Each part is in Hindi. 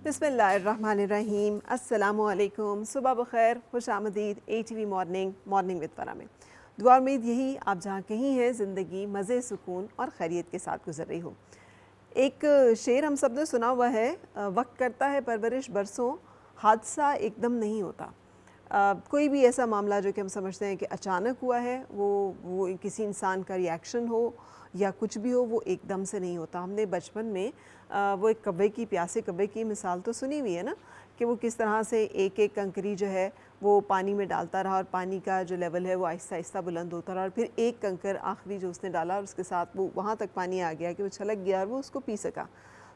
बिस्मिल्लाहिर्रहमानिर्रहीम, अस्सलामुअलैकुम, सुबह बखैर, खुश आमदीद ATV मॉर्निंग विद फरा में। दुआ उम्मीद यही आप जहाँ कहीं हैं ज़िंदगी मज़े, सुकून और खैरियत के साथ गुजर रही हो। एक शेर हम सब ने सुना हुआ है, वक्त करता है परवरिश बरसों, हादसा एकदम नहीं होता। कोई भी ऐसा मामला जो कि हम समझते हैं कि अचानक हुआ है, वो किसी इंसान का रिएक्शन हो या कुछ भी हो, वो एकदम से नहीं होता। हमने बचपन में वो एक कब्बे की, प्यासे कब्बे की मिसाल तो सुनी हुई है ना, कि वो किस तरह से एक एक कंकरी जो है वो पानी में डालता रहा और पानी का जो लेवल है वो आहिस्ता आहिस्ता बुलंद होता रहा और फिर एक कंकर आखिरी जो उसने डाला और उसके साथ वो वहाँ तक पानी आ गया कि वो छलक गया और वो उसको पी सका।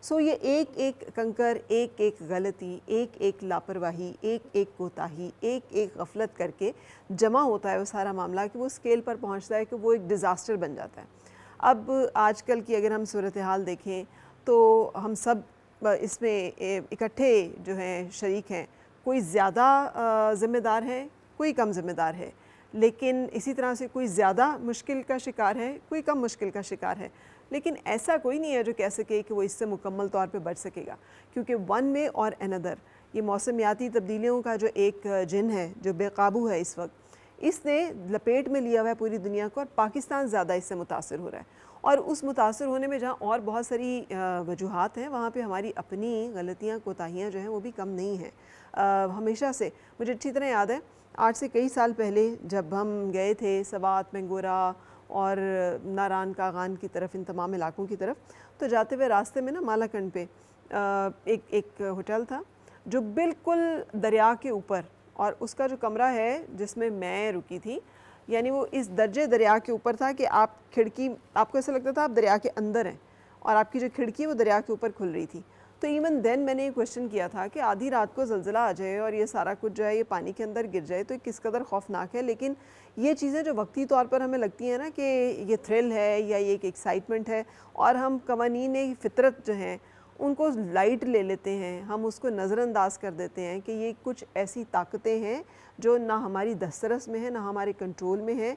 सो ये एक एक कंकर, एक एक गलती, एक एक लापरवाही, एक एक कोताही, एक एक गफलत करके जमा होता है वो सारा मामला कि वो स्केल पर पहुँचता है कि वो एक डिज़ास्टर बन जाता है। अब आजकल की अगर हम सूरत हाल देखें तो हम सब इसमें इकट्ठे जो हैं शरीक हैं। कोई ज़्यादा ज़िम्मेदार है, कोई कम ज़िम्मेदार है, लेकिन इसी तरह से कोई ज़्यादा मुश्किल का शिकार है, कोई कम मुश्किल का शिकार है। लेकिन ऐसा कोई नहीं है जो कह सके कि वो इससे मुकम्मल तौर पे बच सकेगा, क्योंकि वन वे और अनदर ये मौसमियाती तब्दीलियों का जो एक जिन है जो बेकाबू है इस वक्त, इसने लपेट में लिया हुआ है पूरी दुनिया को और पाकिस्तान ज़्यादा इससे मुतासर हो रहा है। और उस मुतासर होने में जहाँ और बहुत सारी वजूहात हैं, वहाँ पे हमारी अपनी गलतियाँ, कोताहियाँ जो हैं वो भी कम नहीं हैं। हमेशा से मुझे अच्छी तरह याद है, आज से कई साल पहले जब हम गए थे सवात, मंगोरा और नारान कागान की तरफ, इन तमाम इलाकों की तरफ, तो जाते हुए रास्ते में ना मालाकंड पे एक होटल था जो बिल्कुल दरिया के ऊपर, और उसका जो कमरा है जिसमें मैं रुकी थी, यानी वो इस दर्जे दरिया के ऊपर था कि आप खिड़की, आपको ऐसा लगता था आप दरिया के अंदर हैं और आपकी जो खिड़की है वो दरिया के ऊपर खुल रही थी। तो इवन देन मैंने ये क्वेश्चन किया था कि आधी रात को ज़लज़ला आ जाए और ये सारा कुछ जो है ये पानी के अंदर गिर जाए तो किस कदर खौफनाक है। लेकिन ये चीज़ें जो वक्ती तौर पर हमें लगती हैं ना कि ये थ्रिल है या ये एक एक्साइटमेंट है, और हम कवानीन फ़ितरत जो हैं उनको लाइट ले लेते हैं, हम उसको नज़रअंदाज कर देते हैं कि ये कुछ ऐसी ताकतें हैं जो ना हमारी दस्तरस में है, ना हमारे कंट्रोल में है।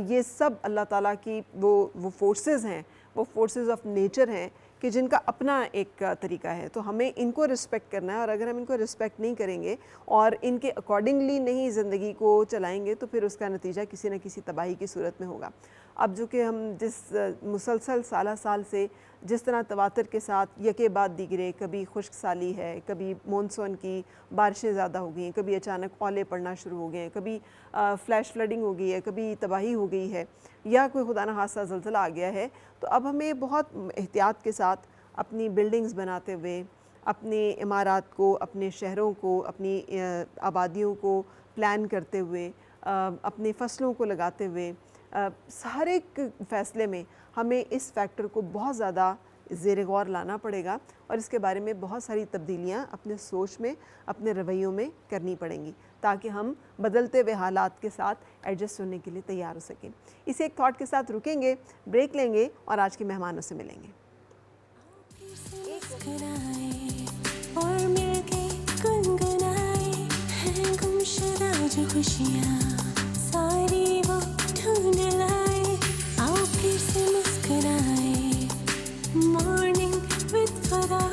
ये सब अल्लाह ताला की वो फोर्सेस हैं, वो फोर्सेस ऑफ नेचर हैं कि जिनका अपना एक तरीका है। तो हमें इनको रिस्पेक्ट करना है, और अगर हम इनको रिस्पेक्ट नहीं करेंगे और इनके अकॉर्डिंगली नहीं ज़िंदगी को चलाएंगे तो फिर उसका नतीजा किसी न किसी तबाही की सूरत में होगा। अब जो कि हम जिस मुसलसल साल से जिस तरह तवातर के साथ यके बाद दीगरे, कभी खुश्क साली है, कभी मानसून की बारिशें ज़्यादा हो गई हैं, कभी अचानक ओले पड़ना शुरू हो गए हैं, कभी फ्लैश फ्लडिंग हो गई है, कभी तबाही हो गई है, या कोई खुदा न खास्ता ज़लज़ला आ गया है, तो अब हमें बहुत एहतियात के साथ अपनी बिल्डिंग्स बनाते हुए, अपने इमारात को, अपने शहरों को, अपनी आबादियों को प्लान करते हुए, अपनी फसलों को लगाते हुए, हर एक फ़ैसले में हमें इस फैक्टर को बहुत ज़्यादा ज़ेर गौर लाना पड़ेगा और इसके बारे में बहुत सारी तब्दीलियाँ अपने सोच में, अपने रवैयों में करनी पड़ेंगी, ताकि हम बदलते हुए हालात के साथ एडजस्ट होने के लिए तैयार हो सकें। इसे एक थॉट के साथ रुकेंगे, ब्रेक लेंगे और आज के मेहमानों से मिलेंगे। और मिलके गुनगुनाए हैं गुमशुदा जो खुशियाँ, सारी वो ढूंढ लाए, आओ फिर से मुस्कुराए, मॉर्निंग विद फरा।